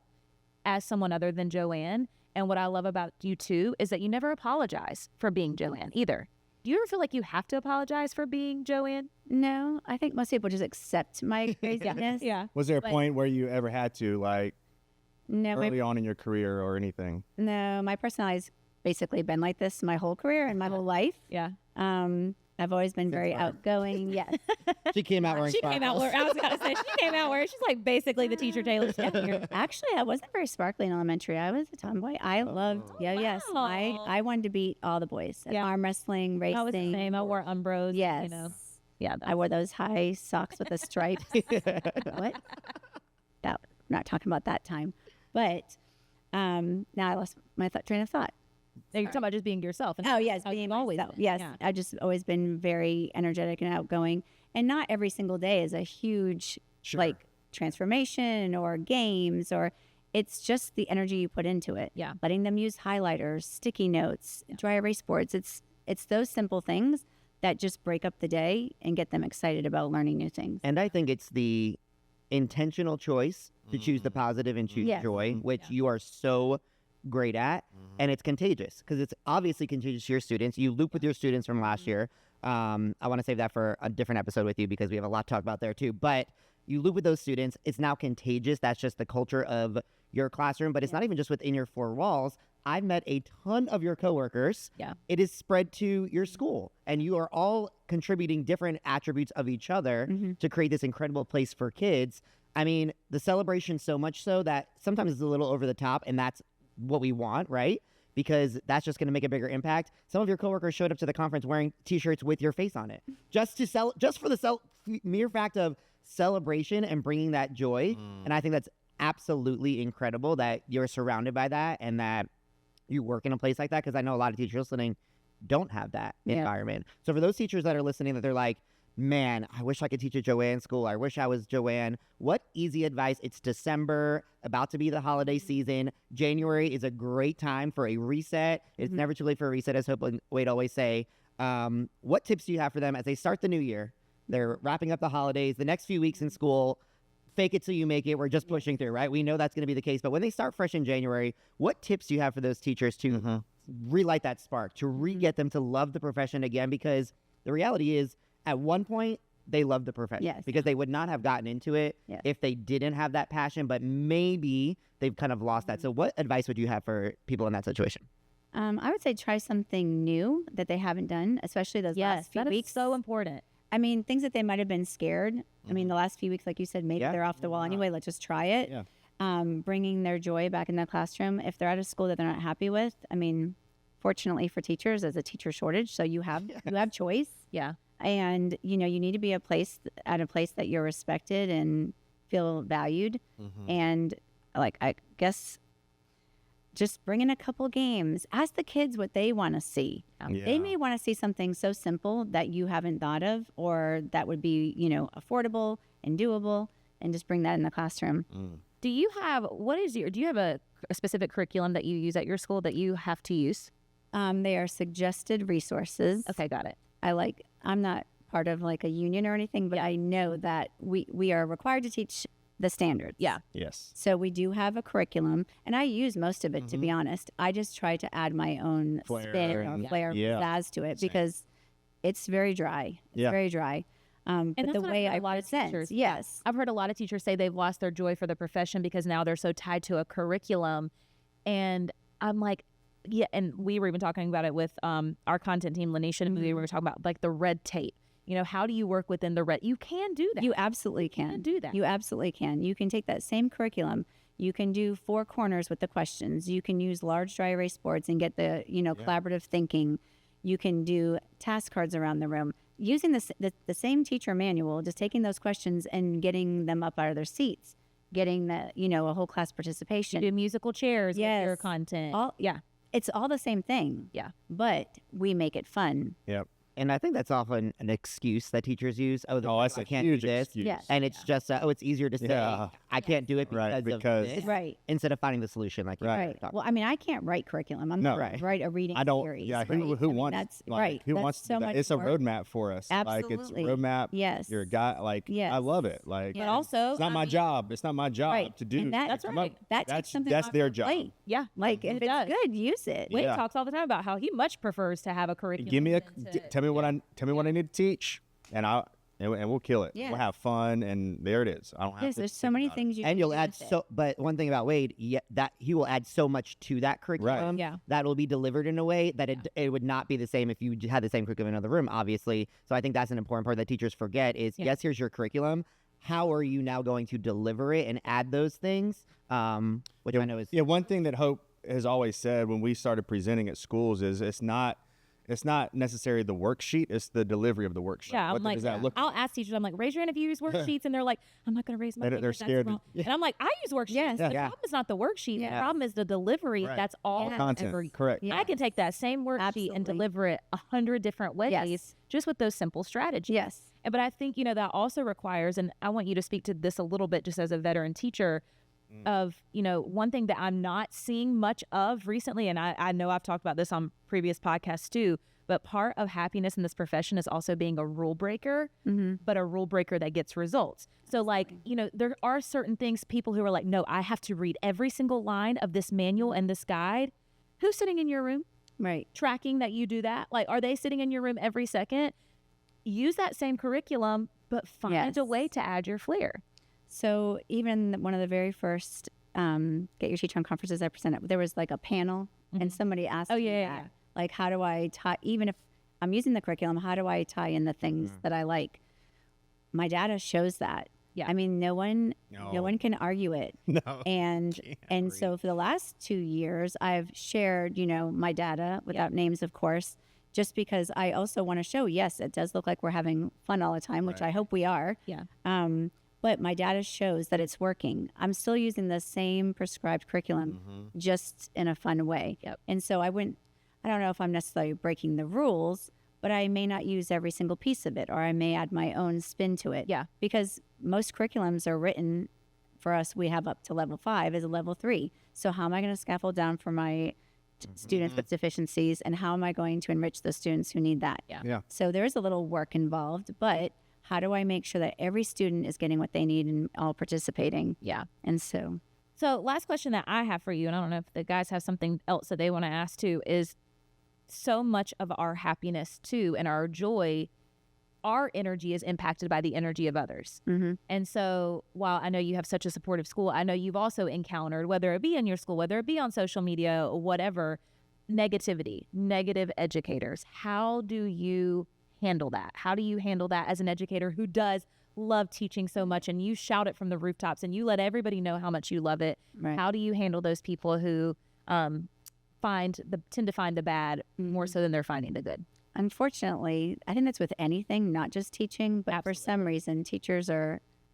as someone other than Joanne. And what I love about you too is that you never apologize for being Joanne either. Do you ever feel like you have to apologize for being Joanne? No, I think most people just accept my craziness. Yeah. Was there a point where you ever had to, like, No, early on in your career or anything? no, my personality's basically been like this my whole career and my whole life. Yeah. I've always been very outgoing. Yes. She came out wearing She came out sparkles. where I was about to say she came out where she's like basically the teacher Taylor Swift here. Actually, I wasn't very sparkly in elementary. I was a tomboy. I loved, yes. I wanted to beat all the boys. Yeah. Arm wrestling, racing. I was the same. I wore Umbros. Yes. You know. Yeah. I wore those high socks with the stripes. What? That, not talking about that time. But now I lost my train of thought. You're talking about just being yourself. And Oh, yes, how being you've always myself. been. Yes, Yeah. I've just always been very energetic and outgoing. And not every single day is a huge, like, transformation or games, or it's just the energy you put into it. Yeah. Letting them use highlighters, sticky notes, dry erase boards. It's those simple things that just break up the day and get them excited about learning new things. And I think it's the intentional choice to choose the positive and choose Yes. joy, which you are so great at. And it's contagious because it's obviously contagious to your students. You loop with your students from last year. I want to save that for a different episode with you because we have a lot to talk about there too. But you loop with those students. It's now contagious. That's just the culture of your classroom. But it's not even just within your four walls. I've met a ton of your coworkers. Yeah. It is spread to your school. And you are all contributing different attributes of each other to create this incredible place for kids. I mean, the celebration so much so that sometimes it's a little over the top, and that's what we want, right? Because that's just going to make a bigger impact. Some of your coworkers showed up to the conference wearing T-shirts with your face on it, just for the mere fact of celebration and bringing that joy. And I think that's absolutely incredible that you're surrounded by that and that you work in a place like that. Because I know a lot of teachers listening don't have that environment. So for those teachers that are listening, that they're like, man, I wish I could teach at Joanne school. I wish I was Joanne. What easy advice? It's December, about to be the holiday season. January is a great time for a reset. It's never too late for a reset, as Hope and Wade always say. What tips do you have for them as they start the new year? They're wrapping up the holidays, the next few weeks in school. Fake it till you make it. We're just pushing through, right? We know that's going to be the case. But when they start fresh in January, what tips do you have for those teachers to relight that spark, to re-get them to love the profession again? Because the reality is, at one point, they loved the profession. Yes. Because they would not have gotten into it if they didn't have that passion, but maybe they've kind of lost that. So what advice would you have for people in that situation? I would say try something new that they haven't done, especially those last few that weeks. is so important. I mean, things that they might have been scared. I mean, the last few weeks, like you said, maybe they're off the wall anyway. Let's just try it. Yeah. Bringing their joy back in the classroom. If they're at a school that they're not happy with, I mean, fortunately for teachers, there's a teacher shortage, so you have choice. Yeah. And you need to be at a place that you're respected and feel valued. And like, I guess, just bring in a couple games. Ask the kids what they want to see. They may want to see something so simple that you haven't thought of, or that would be, affordable and doable, and just bring that in the classroom. Do you have a specific curriculum that you use at your school that you have to use? They are suggested resources. Okay, got it. I'm not part of like a union or anything, but I know that we are required to teach the standards. Yeah. Yes. So we do have a curriculum, and I use most of it, to be honest. I just try to add my own Flair spin or and- flair, pizzazz to it, because it's very dry. It's very dry. But that's the what I've way heard a I lot of present, teachers- yes. I've heard a lot of teachers say they've lost their joy for the profession because now they're so tied to a curriculum. And I'm like, yeah, and we were even talking about it with our content team, Lanisha, and we were talking about like the red tape. How do you work within the red? You can do that. You absolutely can. do that. You absolutely can. You can take that same curriculum. You can do 4 corners with the questions. You can use large dry erase boards and get the, collaborative thinking. You can do task cards around the room. Using the same teacher manual, just taking those questions and getting them up out of their seats, getting a whole class participation. do musical chairs with your Yes. content. All- yeah. It's all the same thing. Yeah. But we make it fun. Yep. And I think that's often an excuse that teachers use. Oh, that's I a can't huge do this. excuse. Yes. And it's just, it's easier to say, I can't do it because, because- of this, Right. instead of finding the solution. Like, you Right. talked Well, I mean, I can't write curriculum. I'm No. not gonna write a reading I don't. series. Yeah. right? Who I mean, wants? That's like, right. Who That's wants to so do that? much It's a work. roadmap for us. Like it's a Absolutely. roadmap. Yes. You're a guy. Like Yes. I love it. Like But also, it's not my job. It's not my job Right. to do. And That's I'm right. not- That that's takes something that's off their your job. plate. yeah. Like if It it's does. good, use it. Wade Yeah. talks all the time about how he much prefers to have a curriculum. Give me a. than to- Tell me what I need to teach, and we'll kill it. Yes. We'll have fun, and there it is. I don't have Yes, to there's so think many about it. things you and can you'll do add with it. so, but one thing about Wade, that he will add so much to that curriculum Yeah. that will be delivered in a way that it would not be the same if you had the same curriculum in another room, obviously. So I think that's an important part that teachers forget is, yes, here's your curriculum. How are you now going to deliver it and add those things? Which I know is One thing that Hope has always said when we started presenting at schools is it's not necessarily the worksheet, it's the delivery of the worksheet. Yeah, What I'm like, does that look I'll ask teachers, I'm like, raise your hand if you use worksheets. And they're like, I'm not going to raise my They're hand. 'cause that's scared. wrong. And I'm like, I use worksheets. Yes. The Yeah. problem is not the worksheet. Yeah. The problem is the delivery. Right. That's all Yes. content? every- Correct. Yeah. I can take that same worksheet and Absolutely. deliver it 100 different ways Yes. just with those simple strategies. Yes. But I think, that also requires, and I want you to speak to this a little bit just as a veteran teacher, of, one thing that I'm not seeing much of recently, and I know I've talked about this on previous podcasts too, but part of happiness in this profession is also being a rule breaker, but a rule breaker that gets results. So like, there are certain things, people who are like, no, I have to read every single line of this manual and this guide. Who's sitting in your room Right. tracking that you do that? Like, are they sitting in your room every second? Use that same curriculum, but find Yes. a way to add your flair. So even one of the very first Get Your Teach On conferences I presented, there was like a panel and somebody asked Oh, me yeah, that. Like, how do I tie, even if I'm using the curriculum, how do I tie in the things that I like? My data shows that. Yeah. I mean, no one No. can argue it. No. And so for the last 2 years, I've shared, my data without names, of course, just because I also want to show, yes, it does look like we're having fun all the time, which I hope we are. Yeah. But my data shows that it's working. I'm still using the same prescribed curriculum, just in a fun way. Yep. And so I don't know if I'm necessarily breaking the rules, but I may not use every single piece of it, or I may add my own spin to it. Yeah. Because most curriculums are written for us, we have up to level 5 as a level 3. So how am I going to scaffold down for my students with deficiencies, and how am I going to enrich the students who need that? Yeah. So there is a little work involved, but how do I make sure that every student is getting what they need and all participating? Yeah. And so, Last question that I have for you, and I don't know if the guys have something else that they want to ask too, is so much of our happiness too and our joy, our energy is impacted by the energy of others. And so while I know you have such a supportive school, I know you've also encountered, whether it be in your school, whether it be on social media or whatever, negativity, negative educators. How do you handle that? How do you handle that as an educator who does love teaching so much, and you shout it from the rooftops and you let everybody know how much you love it? right. How do you handle those people who tend to find the bad more so than they're finding the good? Unfortunately, I think that's with anything, not just teaching, but for some reason, teachers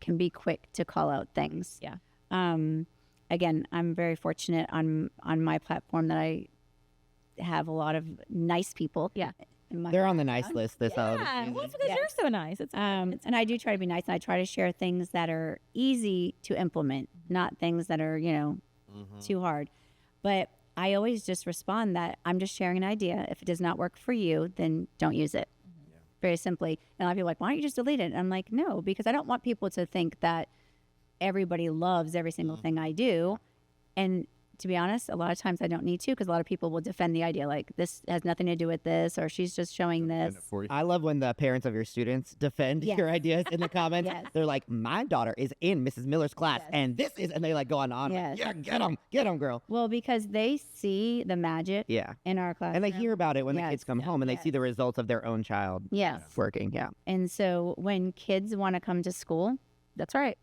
can be quick to call out things. Yeah. Again, I'm very fortunate on my platform that I have a lot of nice people. Yeah. in my they're on the nice list this Well, it's because Yeah. you're so nice. It's and I do try to be nice, and I try to share things that are easy to implement, not things that are, too hard. But I always just respond that I'm just sharing an idea. If it does not work for you, then don't use it. Very simply. And a lot of people are like, why don't you just delete it? And I'm like, no, because I don't want people to think that everybody loves every single thing I do. And to be honest, a lot of times I don't need to, because a lot of people will defend the idea, like, this has nothing to do with this, or she's just showing this. For you. I love when the parents of your students defend Yes. your ideas in the comments. Yes. They're like, my daughter is in Mrs. Miller's class, Yes. and this is, and they like go on. Yes. Like, yeah, get them, girl. Well, because they see the magic Yeah. in our class. And they hear about it when the Yes. kids come home, and they see the results of their own child Yes. working. Yeah. And so when kids want to come to school, that's right.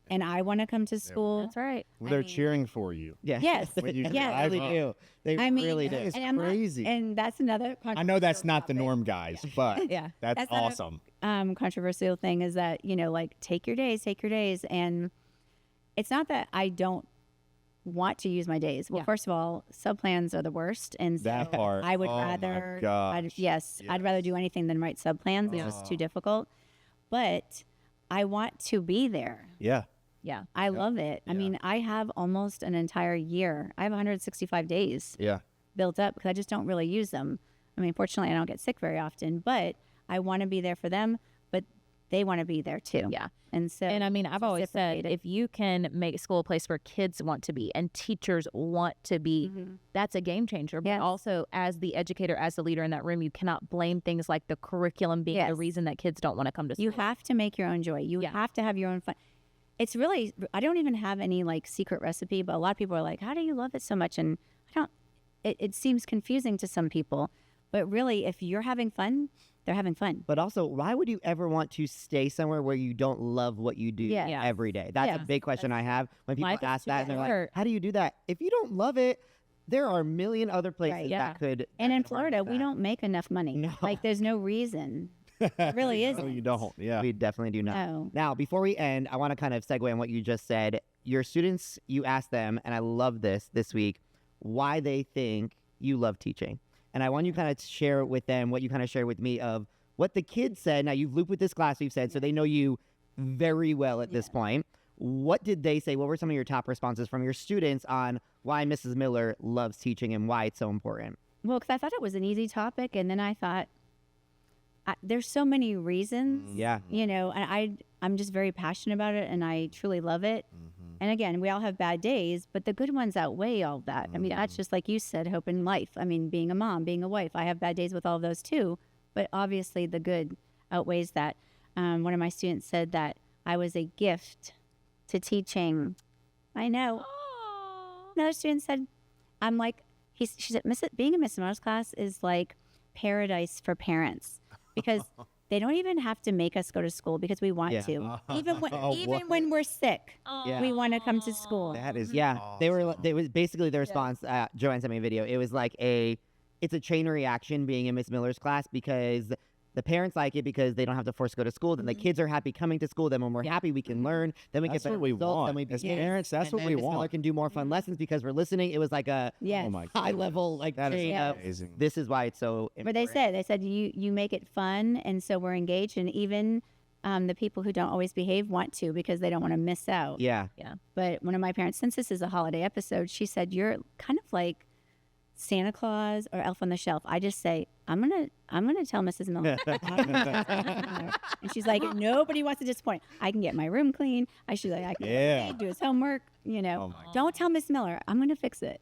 and I want to come to school, That's right. Well, they're mean- cheering for you. Yeah. Yes. When you They drive really up. do. They I mean, really do. That is and I'm not- crazy. and that's another. I know that's not the topic. norm, guys, but Yeah. that's That's not a- awesome. Controversial thing is that, like, take your days, and it's not that I don't want to use my days. Well, first of all, sub plans are the worst, and so That part. I would Oh my rather, gosh. I'd rather do anything than write sub plans. It's just too difficult. But I want to be there. Yeah. Yeah. I love it. I Yeah. mean, I have almost an entire year. I have 165 days Yeah. built up because I just don't really use them. I mean, fortunately, I don't get sick very often, but I want to be there for them, but they want to be there too. Yeah. And so, And I mean, I've always said, reciprocated. if you can make school a place where kids want to be and teachers want to be, that's a game changer. But Yes. also, as the educator, as the leader in that room, you cannot blame things like the curriculum being the Yes. reason that kids don't want to come to school. You have to make your own joy. You Yeah. have to have your own fun. It's really, I don't even have any like secret recipe, but a lot of people are like, how do you love it so much? And I don't, it seems confusing to some people, but really, if you're having fun, they're having fun. But also, why would you ever want to stay somewhere where you don't love what you do Yeah. Yeah. every day? That's a Yeah. big question I have when people Life is ask too that. And they're like, short. how do you do that? If you don't love it, there are a million other places Right. Yeah. that could. And in that could Florida, harness we that. don't make enough money. No. Like, there's no reason. It really isn't. No, you don't. Yeah. We definitely do not. No. Now, before we end, I want to kind of segue on what you just said. Your students, you asked them, and I love this week, why they think you love teaching. And I want you kind of share with them what you kind of shared with me of what the kids said. Now, you've looped with this class, we've said, so they know you very well at this point. What did they say? What were some of your top responses from your students on why Mrs. Miller loves teaching and why it's so important? Well, because I thought it was an easy topic, and then I thought, there's so many reasons. Yeah. You know, and I'm just very passionate about it, and I truly love it. And again, we all have bad days, but the good ones outweigh all that. I mean, that's just like you said, hope in life. I mean, being a mom, being a wife, I have bad days with all of those too, but obviously the good outweighs that. One of my students said that I was a gift to teaching. I know. Another student said, I'm like, she said, being in Miss Miller's class is like paradise for parents because they don't even have to make us go to school because we want Yeah. to. Even What? when we're sick, Yeah. we want to come to school. That is Yeah, they were. awesome. They was basically the response. Joanne sent me a video. It was like it's a chain reaction being in Miss Miller's class because the parents like it because they don't have to force to go to school. Then the kids are happy coming to school. Then when we're happy, we can learn. Then we That's get better what we results. want. Then we As yes. parents, that's And what then we Miss Miller want. can do more fun lessons because we're listening. It was like a Yes. Oh my high God. level like That is chain of amazing. this is why it's so But important. they said you make it fun, and so we're engaged, and even the people who don't always behave want to because they don't want to miss out. Yeah. But one of my parents, since this is a holiday episode, she said you're kind of like Santa Claus or Elf on the Shelf. I just say I'm gonna tell Mrs. Miller. And she's like, nobody wants to disappoint. I can get my room clean. I can Yeah. do his homework. You know, Oh my don't tell Miss Miller. I'm gonna fix it.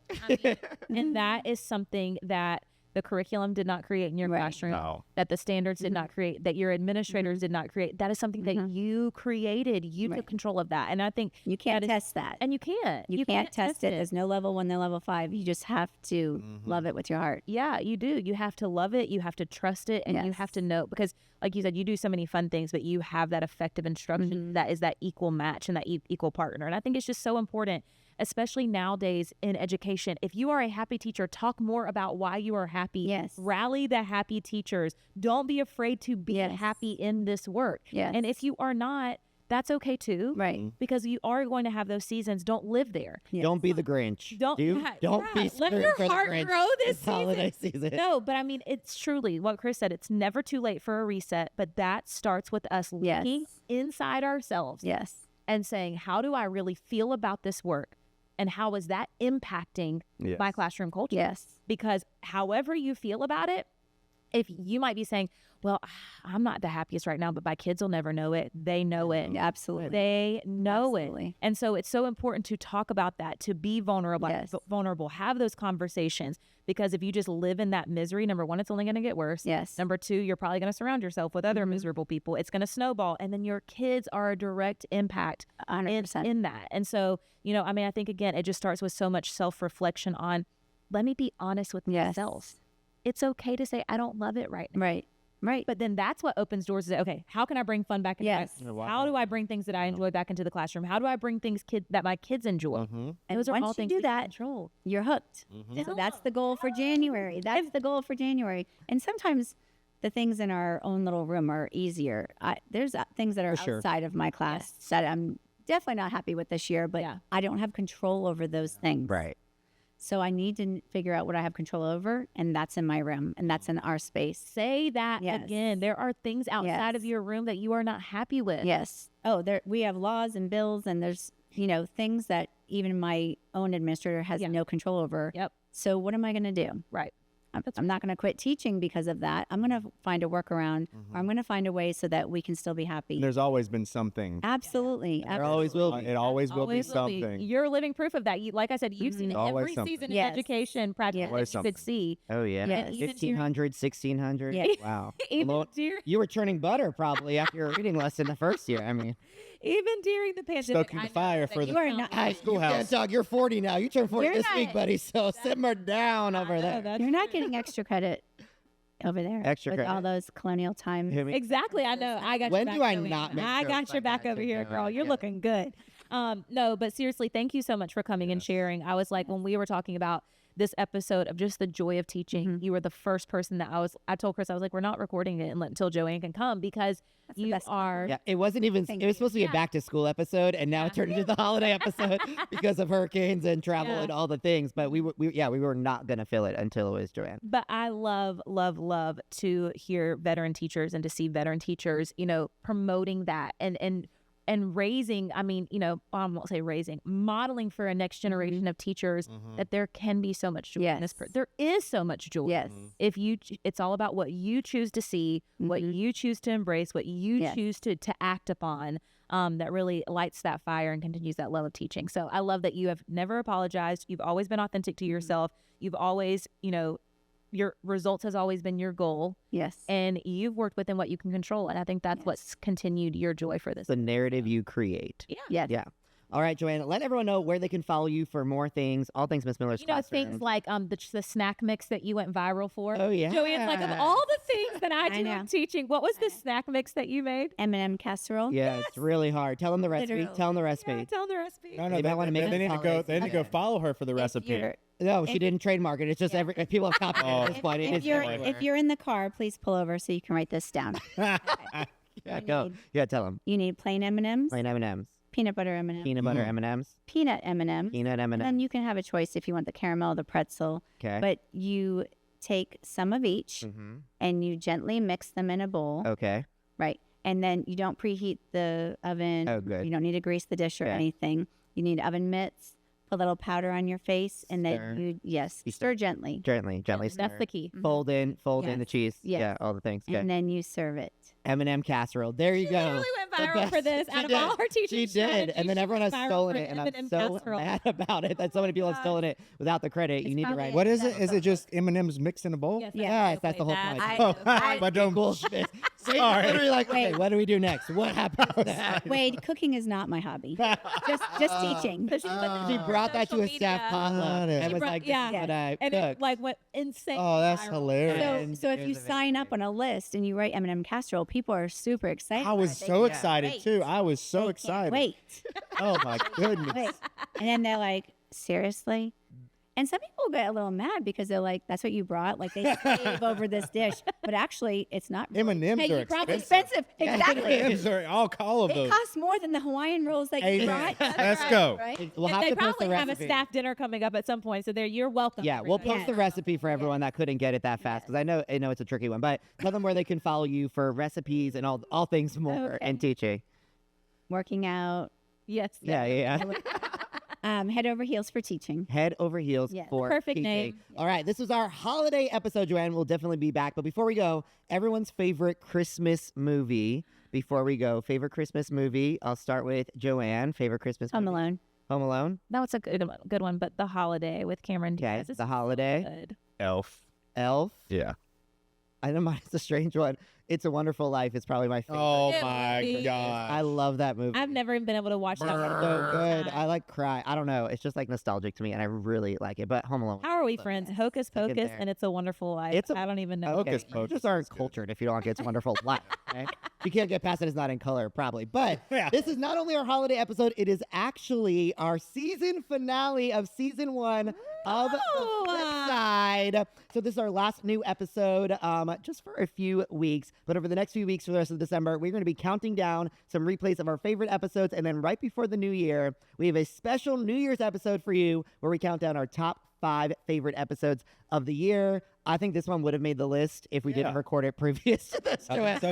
And that is something that the curriculum did not create in your Right. classroom, No. that the standards did not create, that your administrators did not create. That is something that you created. You took Right. control of that. And I think You can't that is- test that. and you can't. You can't test it. There's no level 1, no level 5. You just have to love it with your heart. Yeah, you do. You have to love it. You have to trust it. And you have to know, because like you said, you do so many fun things, but you have that effective instruction that is that equal match and that equal partner. And I think it's just so important, especially nowadays in education. If you are a happy teacher, talk more about why you are happy. Yes. Rally the happy teachers. Don't be afraid to be Yes. happy in this work. Yes. And if you are not, that's okay too. Right. Because you are going to have those seasons. Don't live there. Yes. Don't be the Grinch. Don't be let screwed your for the heart Grinch grow this holiday season. No, but I mean, it's truly what Chris said. It's never too late for a reset, but that starts with us looking Yes. inside ourselves Yes. and saying, how do I really feel about this work? And how is that impacting Yes. my classroom culture? Yes. Because however you feel about it, if you might be saying, well, I'm not the happiest right now, but my kids will never know it. They know it. Yeah, absolutely. They know Absolutely. it. And so it's so important to talk about that, to be vulnerable, Yes. have those conversations, because if you just live in that misery, number one, it's only going to get worse. Yes. Number two, you're probably going to surround yourself with other miserable people. It's going to snowball. And then your kids are a direct impact 100%. in that. And so, I mean, I think, again, it just starts with so much self-reflection on, let me be honest with Yes. myself. It's okay to say, I don't love it right now. Right. Right. But then that's what opens doors to say, okay, how can I bring fun back into Yes. my How do I bring things that I enjoy back into the classroom? How do I bring things that my kids enjoy? And Those are once all you things do we can that, control. you're hooked. So that's the goal for January. That's the goal for January. And sometimes the things in our own little room are easier. There's things that are For sure. outside of my class that I'm definitely not happy with this year, but I don't have control over those things. Right. So I need to figure out what I have control over, and that's in my room, and that's in our space. Say that again. There are things outside of your room that you are not happy with. Yes. Oh, we have laws and bills, and there's, things that even my own administrator has no control over. Yep. So what am I going to do? Right. I'm not going to quit teaching because of that. I'm going to find a workaround, or I'm going to find a way so that we can still be happy. There's always been something. Absolutely. There always will be. It always will be something. You're living proof of that. Like I said, you've seen Always every something. season in education practically Always that you could see. Oh, yeah. Yes. 1,500, 1,600. Yeah. Wow. Even Well, you were churning butter probably after your reading lesson the first year. I mean, even during the pandemic. Stoking the fire for the schoolhouse. You can't talk. You're 40 now. You turned 40 You're this not- week, buddy. So simmer down over there. You're not getting extra credit over there. Extra with credit. all those colonial times. Hear me? Exactly, I know. I got When your do back I over not here. make I jokes got your like back that? over here, Okay, girl. You're yeah. looking good. No, but seriously, thank you so much for coming and sharing. I was like, when we were talking about this episode of just the joy of teaching, you were the first person that I told Chris, I was like, we're not recording it until Joanne can come because That's the you best are. Yeah, it wasn't even. Thank It was you. supposed to be a back to school episode, and now it turned into the holiday episode because of hurricanes and travel Yeah. and all the things. But we were not gonna fill it until it was Joanne. But I love, love, love to hear veteran teachers and to see veteran teachers, promoting that and raising, I won't say raising, modeling for a next generation of teachers that there can be so much joy in this. There is so much joy. Yes. If it's all about what you choose to see, what you choose to embrace, what you choose to act upon. That really lights that fire and continues that love of teaching. So I love that you have never apologized. You've always been authentic to yourself. You've always, your results has always been your goal. Yes. And you've worked within what you can control. And I think that's what's continued your joy for this. The narrative you create. Yeah. Yes. Yeah. All right, Joanne, let everyone know where they can follow you for more things, all things Miss Miller's classroom. Things like the snack mix that you went viral for. Oh, yeah. Joanne's like, of all the things that I do know. in teaching, what was the snack mix that you made? M&M casserole. Yeah, it's really hard. Tell them the recipe. Literally. Tell them the recipe. Yeah, tell the recipe. No, They might wanna make they it need to go. They need to go follow her for the recipe. No, she didn't trademark it. It's just if people have copied it at this point. It If is you're, everywhere. if you're in the car, please pull over so you can write this down. Yeah, go. Yeah, tell them. You need plain M&Ms, Plain M&Ms. peanut butter M&Ms, Peanut butter M&Ms. peanut M&Ms. Peanut And then M&Ms. you can have a choice if you want the caramel, the pretzel. Okay. But you take some of each Mm-hmm. and you gently mix them in a bowl. Okay. Right. And then you don't preheat the oven. Oh, good. You don't need to grease the dish or Okay. anything. You need oven mitts, put a little powder on your face, and Stir. then you You stir gently. Gently That's stir. the key. Fold in the Yes. cheese. Yes. Yeah, all the things. Okay. And then you serve it. M&M casserole. There you go. Literally went The viral for best. this. She Out of did. all her teaching She did, strategies, and then she everyone has went viral stolen for it, and I'm M&M so casserole. mad about it that so many people have stolen it without the credit. You It's need to probably write. What is it? Is it just M&M's mixed in a bowl? Yes, Yes, that's the whole that's- point. But don't. Bullshit. So you're Sorry. literally like, okay, Wait. what do we do next? What happens next? Wade, cooking is not my hobby. just teaching. But she put this She on brought that to a social staff media. potluck and was brought- like, this yeah. is what I And cook. it like went insane. Oh, that's viral. hilarious. So if Here's you the sign up on a list and you write M&M casserole, people are super excited. I was about it. so They excited can't too. wait. I was so They can't excited. Wait. Oh my goodness. Wait. And then they're like, seriously? And some people get a little mad because they're like, that's what you brought? Like, they save over this dish. But actually, it's not. M&Ms Hey, are you brought expensive. expensive. Exactly. M&Ms are all of It those. costs more than the Hawaiian rolls that you Amen. brought. Let's go. Right? We'll And have they to post the probably have a recipe. staff dinner coming up at some point, so you're welcome. Yeah, we'll everybody. post the recipe for everyone that couldn't get it that fast because I know it's a tricky one. But tell them where they can follow you for recipes and all things more Okay. and teaching. Working out. Yes. Yeah. Head over heels for teaching. Head over heels Yes. for Perfect teaching. name. All right, this was our holiday episode, Joanne. We'll definitely be back. But before we go, everyone's favorite Christmas movie. Before we go, favorite Christmas movie. I'll start with Joanne. Favorite Christmas Home movie. Alone. Oh, Home Alone. That was a good one, but The Holiday with Cameron Okay, Diaz is The Holiday. good. Elf. Elf. Yeah. I know mine's a strange one. It's a Wonderful Life. It's probably my favorite. Oh It my would be. God. I love that movie. I've never even been able to watch that. It's so good. I like cry. I don't know. It's just like nostalgic to me, and I really like it. But Home Alone. How are we friends? Hocus Second Pocus there. and It's a Wonderful Life. It's a- I don't even know. Okay, Hocus you Pocus just aren't is good. cultured if you don't get It's a Wonderful Life. Okay? You can't get past it. It's not in color, probably. But Yeah. this is not only our holiday episode, it is actually our season finale of season 1 of The Flip Side. side. So this is our last new episode, just for a few weeks. But over the next few weeks for the rest of December, we're going to be counting down some replays of our favorite episodes. And then right before the new year, we have a special New Year's episode for you where we count down our top 5 favorite episodes of the year. I think this one would have made the list if we didn't record it previous to this.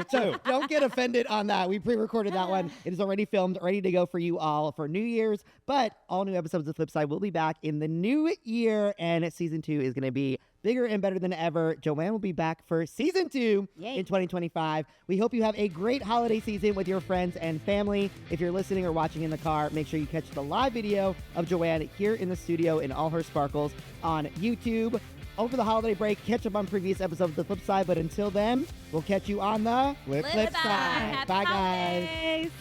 So don't get offended on that. We pre-recorded that one. It is already filmed, ready to go for you all for New Year's. But all new episodes of Flip Side will be back in the new year, and season 2 is going to be bigger and better than ever. Joanne will be back for season 2 in 2025. We hope you have a great holiday season with your friends and family. If you're listening or watching in the car, make sure you catch the live video of Joanne here in the studio in all her sparkles on YouTube. Over the holiday break, catch up on previous episodes of The Flip Side. But until then, we'll catch you on the Flip Side. Bye, guys. Holidays.